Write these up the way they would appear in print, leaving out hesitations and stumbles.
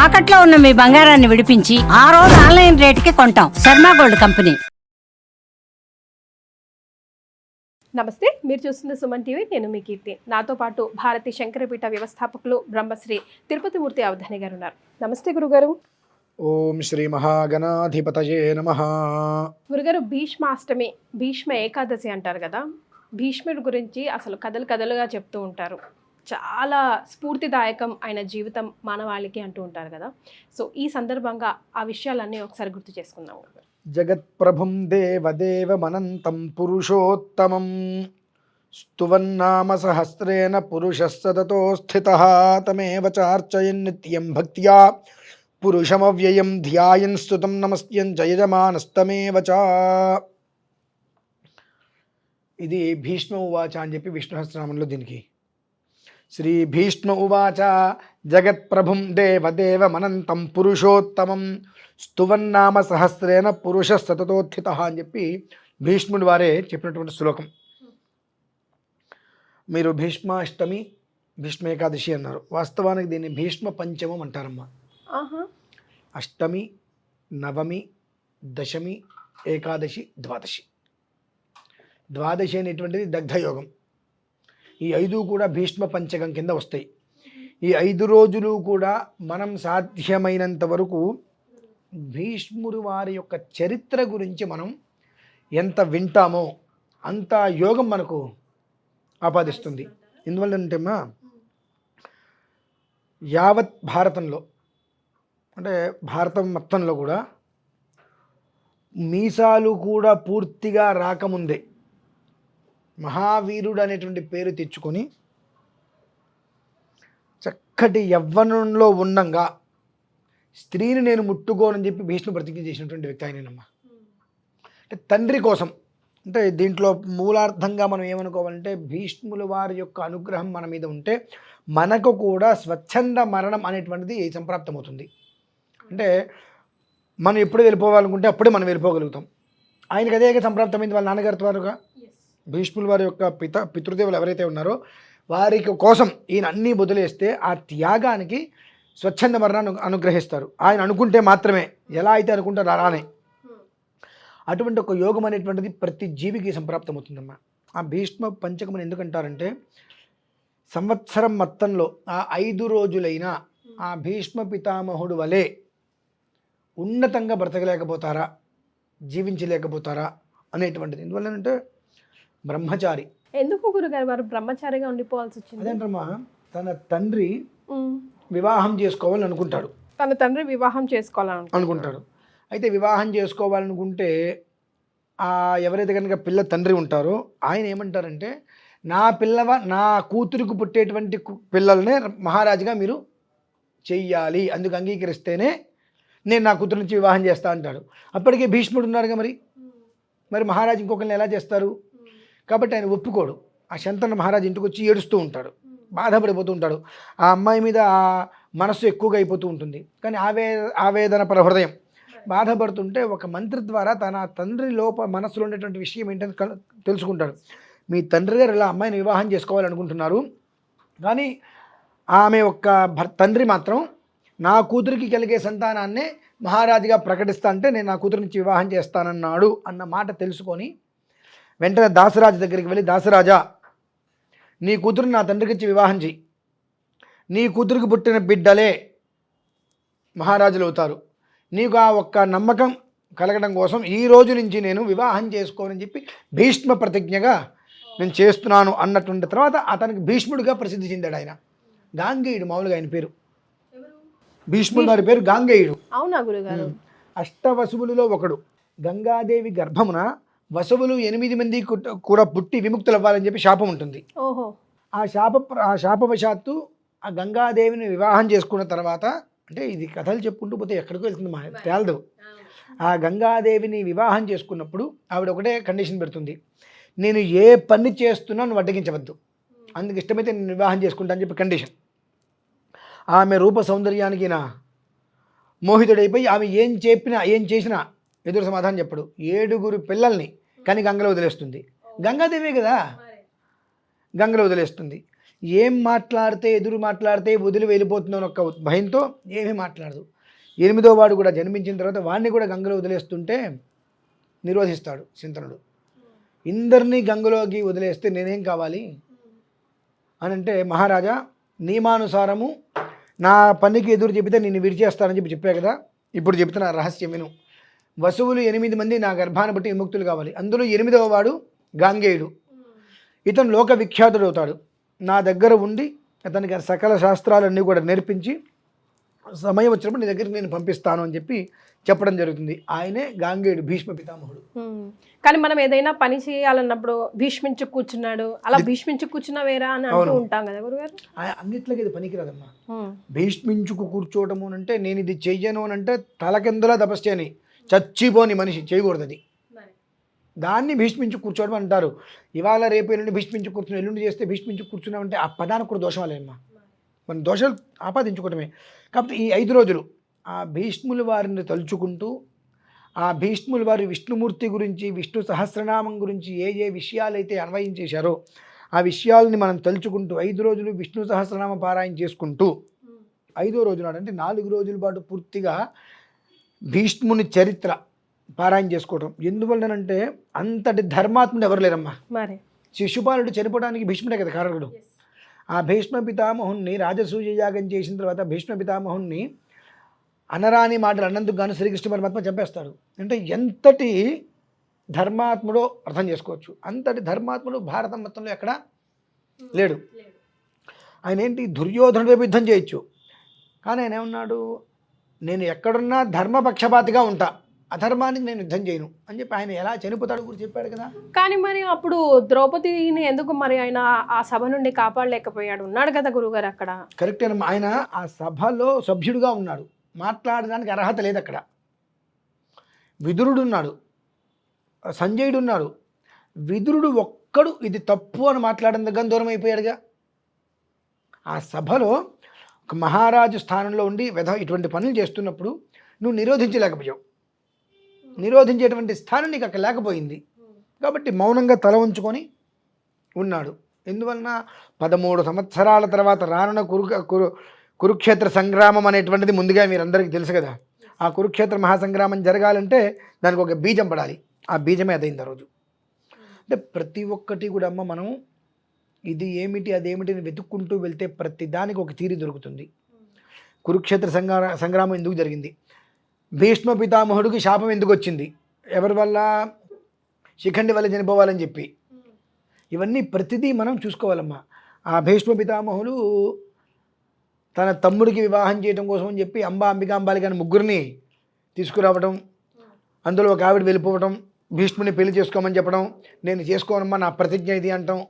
తాకట్లో ఉన్న మీ బంగారాన్ని విడిపించి ఆ రోజు ఆన్లైన్ రేటుకి కొంటాం. Sharma gold company. నమస్తే, మీరు చూస్తున్న సుమన్ టీవీ. నేను మీ కీర్తి. నాతో పాటు భారతీ శంకరపీఠ వ్యవస్థాపకులు బ్రహ్మశ్రీ తిరుపతి మూర్తి అవధాని గారు ఉన్నారు. నమస్తే గురుగారు. ఓం శ్రీ మహాగణాధిపతయే నమః. గురుగారు, భీష్మాష్టమి, భీష్మ ఏకాదశి అంటారు కదా. భీష్ముడి గురించి అసలు కథలు కథలుగా చెప్తూ ఉంటారు. చాలా స్ఫూర్తిదాయకం ఆయన జీవితం మానవాళికి అంటూ ఉంటారు కదా. సో ఈ సందర్భంగా ఆ విషయాలన్నీ ఒకసారి గుర్తు చేసుకుందాం. జగత్ప్రభుం దేవదేవమనంతం పురుషోత్తమం స్తువన్నామ సహస్రేణ పురుషస్తతో స్థితః తమేవ చార్చయన్ నిత్యం భక్త్యా పురుషమవ్యయం ధ్యాయన్ స్తుతం నమస్యం జయజమానస్తమేవ చ. ఇది భీష్మ ఉవాచ అని చెప్పి విష్ణు సహస్రనామంలో దీనికి శ్రీ భీష్మ ఉవాచ జగత్ప్రభుం దేవదేవమనంతం పురుషోత్తమం స్తువన్నామ సహస్రేణ పురుష సతతోత్థిత అని చెప్పి భీష్ముడి వారే చెప్పినటువంటి శ్లోకం. మీరు భీష్మాష్టమి భీష్మ ఏకాదశి అన్నారు. వాస్తవానికి దీన్ని భీష్మ పంచమం అంటారమ్మా. అష్టమి, నవమి, దశమి, ఏకాదశి, ద్వాదశి. ద్వాదశి అనేటువంటిది దగ్ధయోగం. ఈ 5 కూడా భీష్మ పంచకం కింద వస్తాయి. ఈ 5 రోజులు కూడా మనం సాధ్యమైనంత వరకు భీష్ముడు వారి యొక్క చరిత్ర గురించి మనం ఎంత వింటామో అంత యోగం మనకు ఆపాదిస్తుంది. ఎందువల్ల అంటేమ్మా, యావత్ భారతంలో అంటే భారతం మొత్తంలో కూడా మీసాలు కూడా పూర్తిగా రాకముందే మహావీరుడు అనేటువంటి పేరు తెచ్చుకొని చక్కటి యవ్వనంలో ఉండంగా స్త్రీని నేను ముట్టుకోనని చెప్పి భీష్మ ప్రతిజ్ఞ చేసినటువంటి వ్యక్తి ఆయనమ్మా. అంటే తండ్రి కోసం, అంటే దీంట్లో మూలార్థంగా మనం ఏమనుకోవాలంటే భీష్ముల వారి యొక్క అనుగ్రహం మన మీద ఉంటే మనకు కూడా స్వచ్ఛంద మరణం అనేటువంటిది సంప్రాప్తమవుతుంది. అంటే మనం ఎప్పుడు వెళ్ళిపోవాలనుకుంటే అప్పుడే మనం వెళ్ళిపోగలుగుతాం. ఆయనకి అదే సంప్రాప్తమైంది వాళ్ళ నాన్నగారి ద్వారాగా. భీష్ముల వారి యొక్క పితృదేవులు ఎవరైతే ఉన్నారో వారికి కోసం ఈయన అన్నీ వదిలేస్తే ఆ త్యాగానికి స్వచ్ఛంద మరణాన్ని అనుగ్రహిస్తారు. ఆయన అనుకుంటే మాత్రమే, ఎలా అయితే అనుకుంటారో అలానే. అటువంటి ఒక యోగం అనేటువంటిది ప్రతి జీవికి సంప్రాప్తమవుతుందమ్మా. ఆ భీష్మ పంచకమని ఎందుకంటారంటే సంవత్సరం మొత్తంలో ఆ 5 రోజులైనా ఆ భీష్మ పితామహుడు వలె ఉన్నతంగా బ్రతకలేకపోతారా, జీవించలేకపోతారా అనేటువంటిది. ఎందువల్లంటే బ్రహ్మచారి. ఎందుకు గురుగారు వారు బ్రహ్మచారిగా ఉండిపోవాల్సి వచ్చింది? అదేంటమ్మా, తన తండ్రి వివాహం చేసుకోవాలని అనుకుంటాడు. తన తండ్రి వివాహం చేసుకోవాలనుకుంటాడు. అయితే వివాహం చేసుకోవాలనుకుంటే ఎవరైతే కనుక పిల్ల తండ్రి ఉంటారో ఆయన ఏమంటారంటే, నా కూతురుకు పుట్టేటువంటి పిల్లల్నే మహారాజుగా మీరు చెయ్యాలి, అందుకు అంగీకరిస్తేనే నేను నా కూతురు నుంచి వివాహం చేస్తా అంటాడు. అప్పటికే భీష్ముడు ఉన్నారుగా, మరి మహారాజు ఇంకొకరిని ఎలా చేస్తారు? కాబట్టి ఆయన ఒప్పుకోడు. ఆ శంతన మహారాజు ఇంటికి వచ్చి ఏడుస్తూ ఉంటాడు, బాధపడిపోతూ ఉంటాడు. ఆ అమ్మాయి మీద ఆ మనస్సు ఎక్కువగా అయిపోతూ ఉంటుంది. కానీ ఆవేదన పర హృదయం బాధపడుతుంటే ఒక మంత్రి ద్వారా తన తండ్రి మనస్సులో ఉండేటువంటి విషయం ఏంటని తెలుసుకుంటాడు. మీ తండ్రి గారు ఇలా అమ్మాయిని వివాహం చేసుకోవాలనుకుంటున్నారు, కానీ ఆమె తండ్రి మాత్రం నా కూతురికి కలిగే సంతానాన్నే మహారాజుగా ప్రకటిస్తా అంటే నేను నా కూతురు నుంచి వివాహం చేస్తానన్నాడు అన్న మాట తెలుసుకొని వెంటనే దాసరాజు దగ్గరికి వెళ్ళి, దాసరాజా, నీ కూతురు నా తండ్రికి ఇచ్చి వివాహం చెయ్యి, నీ కూతురికి పుట్టిన బిడ్డలే మహారాజులు అవుతారు, నీకు ఆ ఒక్క నమ్మకం కలగడం కోసం ఈ రోజు నుంచి నేను వివాహం చేసుకోనని చెప్పి భీష్మ ప్రతిజ్ఞగా నేను చేస్తున్నాను అన్నటువంటి తర్వాత అతనికి భీష్ముడిగా ప్రసిద్ధి చెందాడు. ఆయన గాంగేయుడు, మామూలుగా ఆయన పేరు భీష్ముడు వారి పేరు గాంగేయుడు. అవునా గురుగారు? అష్టవసువులలో ఒకడు. గంగాదేవి గర్భమున వసువులు 8 మంది కూడా పుట్టి విముక్తులు అవ్వాలని చెప్పి శాపం ఉంటుంది. ఆ శాపవశాత్తు ఆ గంగాదేవిని వివాహం చేసుకున్న తర్వాత, అంటే ఇది కథలు చెప్పుకుంటూ పోతే ఎక్కడికి వెళ్తుంది మా తేలదు. ఆ గంగాదేవిని వివాహం చేసుకున్నప్పుడు ఆవిడ ఒకటే కండిషన్ పెడుతుంది, నేను ఏ పని చేస్తున్నా నువ్వు అడ్డగించవద్దు, అందుకు ఇష్టమైతే నేను వివాహం చేసుకుంటా అని చెప్పి కండిషన్. ఆమె రూప సౌందర్యానికి మోహితుడైపోయి ఆమె ఏం చేసినా ఎదురు సమాధానం చెప్పడు. 7 పిల్లల్ని కానీ గంగలో వదిలేస్తుంది. గంగాదేవే కదా, గంగలో వదిలేస్తుంది. ఏం మాట్లాడితే ఎదురు మాట్లాడితే వదిలి వెళ్ళిపోతుందని ఒక భయంతో ఏమీ మాట్లాడదు. 8వ వాడు కూడా జన్మించిన తర్వాత వాడిని కూడా గంగలో వదిలేస్తుంటే నిరోధిస్తాడు చింతనుడు. ఇందరినీ గంగలోకి వదిలేస్తే నేనేం కావాలి అని అంటే, మహారాజా నియమానుసారము నా పనికి ఎదురు చెబితే నేను విడిచేస్తానని చెప్పా కదా, ఇప్పుడు చెప్తున్న రహస్యం విను. వసువులు 8 మంది నా గర్భాన్ని బట్టి విముక్తులు కావాలి. అందులో 8వ వాడు గాంగేయుడు. ఇతను లోక విఖ్యాతుడు అవుతాడు. నా దగ్గర ఉండి అతనికి సకల శాస్త్రాలన్నీ కూడా నేర్పించి సమయం వచ్చినప్పుడు నీ దగ్గరికి నేను పంపిస్తాను అని చెప్పడం జరుగుతుంది. ఆయనే గాంగేయుడు, భీష్మ పితామహుడు. కానీ మనం ఏదైనా పని చేయాలన్నప్పుడు భీష్మించు కూర్చున్నాడు, అలా భీష్మించు కూర్చున్నావేరా అని అంటూ ఉంటాం కదా గురుగారు. అన్నిట్లకి ఇది పనికిరాదమ్మా. భీష్మించుకు కూర్చోవటము అంటే నేను ఇది చెయ్యను అని అంటే తలకిందులా తపస్సు చేయని చచ్చిపోని మనిషి చేయకూడదు అది. దాన్ని భీష్మించి కూర్చోవడం అంటారు. ఇవాళ రేపు ఎల్లుండి భీష్మించి కూర్చుని ఎల్లుండి చేస్తే భీష్మించి కూర్చున్నామంటే ఆ పదానికి కూడా దోషాలేమ్మా, మన దోషాలు ఆపాదించుకోవటమే. కాబట్టి ఈ 5 రోజులు ఆ భీష్ముల వారిని తలుచుకుంటూ, ఆ భీష్ముల వారి విష్ణుమూర్తి గురించి, విష్ణు సహస్రనామం గురించి ఏ విషయాలైతే అన్వయించేశారో ఆ విషయాలని మనం తలుచుకుంటూ 5 రోజులు విష్ణు సహస్రనామ పారాయణ చేసుకుంటూ 5వ రోజు నాడు అంటే 4 రోజుల పాటు పూర్తిగా భీష్ముని చరిత్ర పారాయణ చేసుకోవటం. ఎందువల్లనంటే అంతటి ధర్మాత్ముడు ఎవరు లేరమ్మా. మరి శిశుపాలుడు చనిపోవడానికి భీష్ముడే కదా కారకుడు. ఆ భీష్మ పితామహుణ్ణి రాజసూయ యాగం చేసిన తర్వాత భీష్మ పితామహుణ్ణి అనరాని మాటలు అన్నందుకు గాను శ్రీకృష్ణ పరమాత్మ చంపేస్తాడు. అంటే ఎంతటి ధర్మాత్ముడో అర్థం చేసుకోవచ్చు. అంతటి ధర్మాత్ముడు భారతం మొత్తంలో ఎక్కడ లేడు. ఆయన ఏంటి, దుర్యోధనుడు వైపు యుద్ధం చేయొచ్చు, కానీ ఆయన ఏమన్నాడు, నేను ఎక్కడున్నా ధర్మపక్షపాతిగా ఉంటా, అధర్మానికి నేను యుద్ధం చేయను అని చెప్పి ఆయన ఎలా చనిపోతాడు కూడా చెప్పాడు కదా. కానీ మరి అప్పుడు ద్రౌపదిని ఎందుకు మరి ఆయన ఆ సభ నుండి కాపాడలేకపోయాడు? ఉన్నాడు కదా గురుగారు అక్కడ. కరెక్ట్. ఆయన ఆ సభలో సభ్యుడిగా ఉన్నాడు, మాట్లాడడానికి అర్హత లేదు అక్కడ. విదురుడు ఉన్నాడు, సంజయుడు ఉన్నాడు. విదురుడు ఒక్కడు ఇది తప్పు అని మాట్లాడిన దగ్గర దూరం అయిపోయాడుగా. ఆ సభలో ఒక మహారాజు స్థానంలో ఉండి ఇటువంటి పనులు చేస్తున్నప్పుడు నువ్వు నిరోధించలేకపోయావు. నిరోధించేటువంటి స్థానం నీకు అక్కడ లేకపోయింది. కాబట్టి మౌనంగా తల ఉంచుకొని ఉన్నాడు. ఎందువలన 13 సంవత్సరాల తర్వాత రానున్న కురుక్షేత్ర సంగ్రామం అనేటువంటిది ముందుగా మీరందరికీ తెలుసు కదా. ఆ కురుక్షేత్ర మహాసంగ్రామం జరగాలంటే దానికి ఒక బీజం పడాలి. ఆ బీజమే అదైంది ఆ రోజు. అంటే ప్రతి ఒక్కటి కూడా అమ్మ మనం ఇది ఏమిటి అదేమిటి అని వెతుక్కుంటూ వెళ్తే ప్రతి దానికి ఒక తీరి దొరుకుతుంది. కురుక్షేత్ర సంగ్రామం ఎందుకు జరిగింది, భీష్మ పితామహుడికి శాపం ఎందుకు వచ్చింది, ఎవరి వల్ల, శిఖండి వల్ల చనిపోవాలని చెప్పి, ఇవన్నీ ప్రతిదీ మనం చూసుకోవాలమ్మా. ఆ భీష్మ పితామహుడు తన తమ్ముడికి వివాహం చేయడం కోసం అని చెప్పి అంబికాంబాలి కానీ ముగ్గురిని తీసుకురావడం, అందులో ఒక ఆవిడ వెళ్ళిపోవడం, భీష్ముని పెళ్లి చేసుకోమని చెప్పడం, నేను చేసుకోనమ్మా నా ప్రతిజ్ఞ ఇది అంటాం.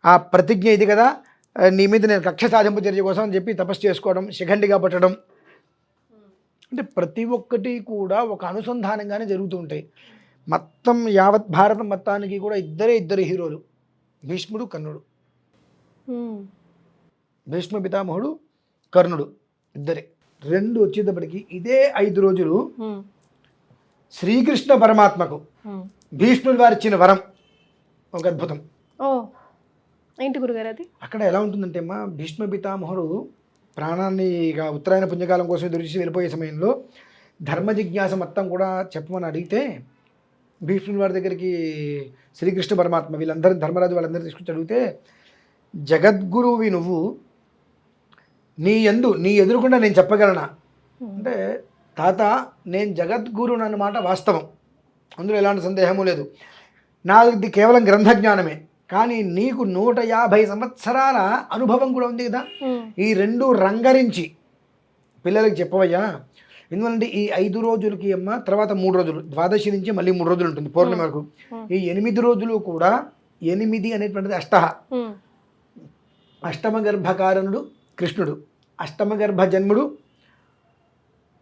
ఆ ప్రతిజ్ఞ ఇది కదా, నీ మీద నేను కక్ష సాధింపు చర్య కోసం అని చెప్పి తపస్సు చేసుకోవడం, శిఖండిగా పట్టడం. అంటే ప్రతి ఒక్కటి కూడా ఒక అనుసంధానంగానే జరుగుతూ ఉంటాయి. మొత్తం యావత్ భారతం మొత్తానికి కూడా ఇద్దరు హీరోలు, భీష్ముడు, కర్ణుడు. భీష్మ పితామహుడు, కర్ణుడు ఇద్దరే. 2 వచ్చేటప్పటికి ఇదే 5 రోజులు శ్రీకృష్ణ పరమాత్మకు భీష్ముడు వారు ఇచ్చిన వరం ఒక అద్భుతం. ఏంటి గురుగారు అది? అక్కడ ఎలా ఉంటుందంటే అమ్మా, భీష్మ పితామహుడు ప్రాణాన్ని ఇక ఉత్తరాయణ పుణ్యకాలం కోసం ఎదురుచి వెళ్ళిపోయే సమయంలో ధర్మ జిజ్ఞాస మొత్తం కూడా చెప్పమని అడిగితే భీష్ముడి వారి దగ్గరికి శ్రీకృష్ణ పరమాత్మ వీళ్ళందరూ ధర్మరాజు వాళ్ళందరూ తీసుకొచ్చి అడిగితే, జగద్గురువి నువ్వు, నీ ఎదురుకుండా నేను చెప్పగలనా అంటే, తాత నేను జగద్గురు అన్నమాట వాస్తవం, అందులో ఎలాంటి సందేహము లేదు. నాది కేవలం గ్రంథజ్ఞానమే, కానీ నీకు 150 సంవత్సరాల అనుభవం కూడా ఉంది కదా. ఈ 2 రంగరించి పిల్లలకి చెప్పవయ్యా. ఎందుకంటే ఈ 5 రోజులకి అమ్మ తర్వాత 3 రోజులు, ద్వాదశి నుంచి మళ్ళీ 3 రోజులు ఉంటుంది పౌర్ణమి వరకు. ఈ 8 రోజులు కూడా 8 అనేటువంటిది అష్టమ గర్భకారణుడు కృష్ణుడు, అష్టమ గర్భ జన్ముడు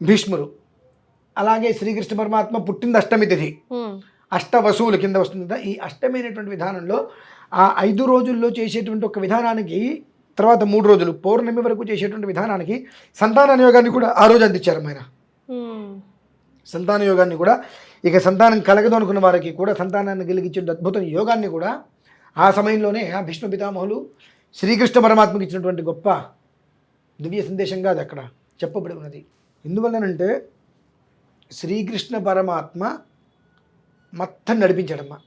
భీష్ముడు, అలాగే శ్రీకృష్ణ పరమాత్మ పుట్టింది అష్టమి తిథి, అష్టవసువుల కింద వస్తుంది కదా. ఈ అష్టమి అనేటువంటి విధానంలో ఆ 5 రోజుల్లో చేసేటువంటి ఒక విధానానికి తర్వాత 3 రోజులు పౌర్ణమి వరకు చేసేటువంటి విధానానికి సంతాన యోగాన్ని కూడా ఆ రోజు అందించారు ఆయన. సంతాన యోగాన్ని కూడా, ఇక సంతానం కలగదు అనుకున్న వారికి కూడా సంతానాన్ని కలిగించే అద్భుతం యోగాన్ని కూడా ఆ సమయంలోనే ఆ భీష్మ పితామహులు శ్రీకృష్ణ పరమాత్మకి ఇచ్చినటువంటి గొప్ప దివ్య సందేశంగా అది అక్కడ చెప్పబడి ఉన్నది. ఎందువల్లనంటే శ్రీకృష్ణ పరమాత్మ మొత్తం నడిపించాడమ్మా.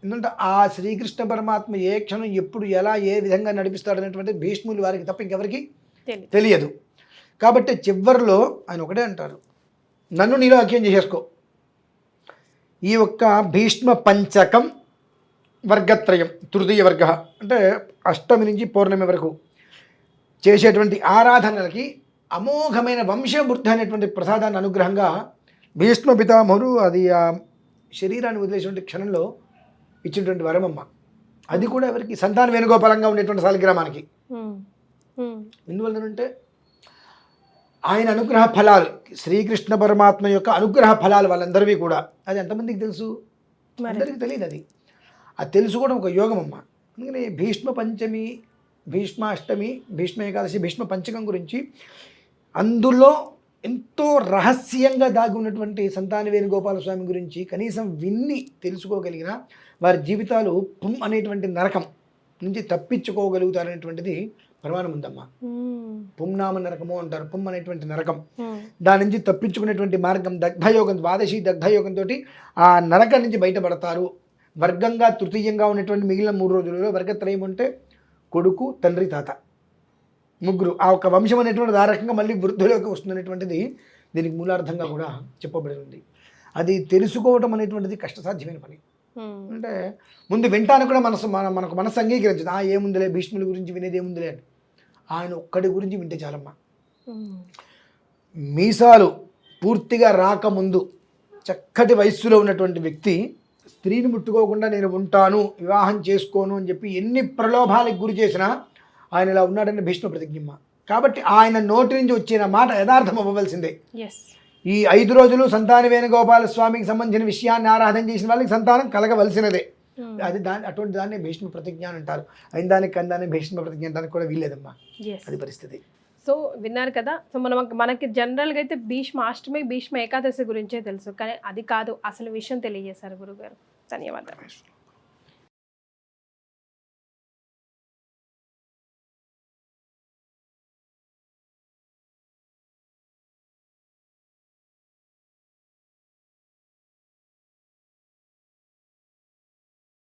ఎందుకంటే ఆ శ్రీకృష్ణ పరమాత్మ ఏ క్షణం ఎప్పుడు ఎలా ఏ విధంగా నడిపిస్తాడు అనేటువంటి భీష్ములు వారికి తప్ప ఇంకెవరికి తెలియదు. కాబట్టి చివరిలో ఆయన ఒకటే అంటారు, నన్ను నీలో ఐక్యం చేసేసుకో. ఈ ఒక్క భీష్మ పంచకం వర్గత్రయం, తృతీయ వర్గ అంటే అష్టమి నుంచి పౌర్ణమి వరకు చేసేటువంటి ఆరాధనలకి అమోఘమైన వంశవృద్ధి అనేటువంటి ప్రసాదాన్ని అనుగ్రహంగా భీష్మ పితామహుడు అది ఆ శరీరాన్ని వదిలేటువంటి క్షణంలో ఇచ్చినటువంటి వరమమ్మ. అది కూడా ఎవరికి? సంతాన వేణుగోపాలంగా ఉండేటువంటి శాలిగ్రామానికి. ఎందువల్లనంటే ఆయన అనుగ్రహ ఫలాలు, శ్రీకృష్ణ పరమాత్మ యొక్క అనుగ్రహ ఫలాలు వాళ్ళందరివి కూడా. అది ఎంతమందికి తెలుసు? అందరికీ తెలియదు. అది తెలుసుకోవడం ఒక యోగం అమ్మ. అందుకని భీష్మ పంచమి, భీష్మాష్టమి, భీష్మ ఏకాదశి, భీష్మ పంచకం గురించి అందులో ఎంతో రహస్యంగా దాగి ఉన్నటువంటి సంతాన వేణుగోపాల స్వామి గురించి కనీసం విన్ని తెలుసుకోగలిగిన వారి జీవితాలు పుం అనేటువంటి నరకం నుంచి తప్పించుకోగలుగుతారనేటువంటిది ప్రమాణం ఉందమ్మా. పుంనామ నరకము అంటారు, పుం అనేటువంటి నరకం. దాని నుంచి తప్పించుకునేటువంటి మార్గం దగ్ధయోగం, ద్వాదశి దగ్ధయోగంతో ఆ నరకం నుంచి బయటపడతారు. వర్గంగా తృతీయంగా ఉన్నటువంటి మిగిలిన 3 రోజులలో వర్గత్రయం ఉంటే కొడుకు, తండ్రి, తాత, ముగ్గురు. ఆ ఒక వంశం అనేటువంటిది ఆ రకంగా మళ్ళీ వృద్ధిలోకి వస్తుందనేటువంటిది దీనికి మూలార్థంగా కూడా చెప్పబడి ఉంది. అది తెలుసుకోవటం అనేటువంటిది కష్టసాధ్యమైన పని. అంటే ముందు వింటాను కూడా మనకు మనసు అంగీకరించదు. ఏముందిలే, భీష్ముల గురించి వినేది ఏముందిలే అని. ఆయన ఒక్కడి గురించి వింటే చాలమ్మా. మీసాలు పూర్తిగా రాకముందు చక్కటి వయస్సులో ఉన్నటువంటి వ్యక్తి స్త్రీని ముట్టుకోకుండా నేను ఉంటాను, వివాహం చేసుకోను అని చెప్పి ఎన్ని ప్రలోభాలకు గురి చేసినా ఆయన ఇలా ఉన్నాడని భీష్మ ప్రతిజ్ఞమ్మ. కాబట్టి ఆయన నోటి నుంచి వచ్చిన మాట యథార్థం అవ్వవలసిందే. ఈ 5 రోజులు సంతాన వేణుగోపాల స్వామికి సంబంధించిన విషయాన్ని ఆరాధన చేసిన వాళ్ళకి సంతానం కలగవలసినదే. అది అటువంటి దాన్ని భీష్మ ప్రతిజ్ఞ అని అంటారు. అయిన దానికి కందాన్ని భీష్మ ప్రతిజ్ఞ అంటానికి కూడా వీల్లేదమ్మా. అది పరిస్థితి. సో విన్నారు కదా. సో మనకి జనరల్గా అయితే భీష్మాష్టమి, భీష్మ ఏకాదశి గురించే తెలుసు, కానీ అది కాదు అసలు విషయం తెలియజేశారు గురుగారు. ధన్యవాదాలు.